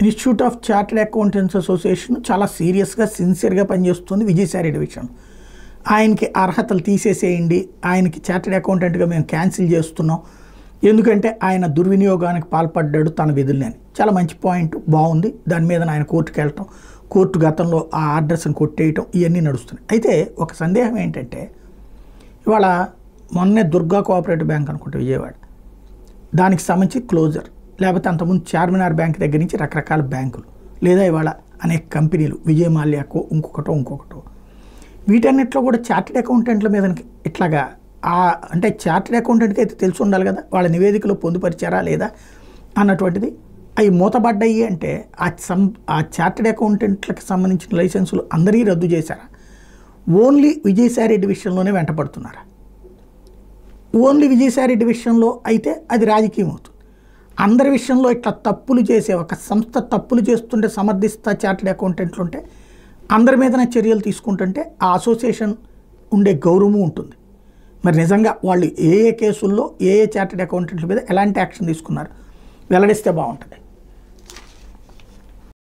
Institute of chartered accountants association చాలా సీరియస్గా సిన్సియర్గా పనిచేస్తుంది విజయసాయి డివిజన్. ఆయనకి అర్హతలు తీసేసేయండి, ఆయనకి చార్టెడ్ అకౌంటెంట్గా మేము క్యాన్సిల్ చేస్తున్నాం, ఎందుకంటే ఆయన దుర్వినియోగానికి పాల్పడ్డాడు తన విధుల్ని అని. చాలా మంచి పాయింట్, బాగుంది. దాని మీద ఆయన కోర్టుకు వెళ్ళటం, కోర్టు గతంలో ఆ ఆర్డర్స్ని కొట్టేయటం ఇవన్నీ నడుస్తున్నాయి. అయితే ఒక సందేహం ఏంటంటే, ఇవాళ మొన్నే దుర్గా కోఆపరేటివ్ బ్యాంక్ అనుకుంటే విజయవాడ, దానికి సంబంధించి క్లోజర్, లేకపోతే అంతకుముందు చార్మినార్ బ్యాంక్ దగ్గర నుంచి రకరకాల బ్యాంకులు, లేదా ఇవాళ అనేక కంపెనీలు, విజయమాల్యాకో ఇంకొకటో వీటన్నిటిలో కూడా చార్టెడ్ అకౌంటెంట్ల మీద ఇట్లాగా అంటే చార్టెడ్ అకౌంటెంట్కి అయితే తెలిసి ఉండాలి కదా, వాళ్ళ నివేదికలో పొందుపరిచారా లేదా అన్నటువంటిది. అవి మూతబడ్డాయి అంటే ఆ చార్టెడ్ అకౌంటెంట్లకు సంబంధించిన లైసెన్సులు అందరికీ రద్దు చేశారా? ఓన్లీ విజయసాయి రెడ్డి విషయంలోనే వెంటపడుతున్నారా? ఓన్లీ విజయసాయి రెడ్డి విషయంలో అయితే అది రాజకీయం అవుతుంది. అందరి విషయంలో ఇట్లా తప్పులు చేసే ఒక సంస్థ తప్పులు చేస్తుంటే సమర్థిస్తా చార్టెడ్ అకౌంటెంట్లు ఉంటే అందరి మీదనే చర్యలు తీసుకుంటుంటే ఆ అసోసియేషన్ ఉండే గౌరవము ఉంటుంది. మరి నిజంగా వాళ్ళు ఏ కేసుల్లో ఏ చార్టెడ్ అకౌంటెంట్ల మీద ఎలాంటి యాక్షన్ తీసుకున్నారు వెల్లడిస్తే బాగుంటుంది.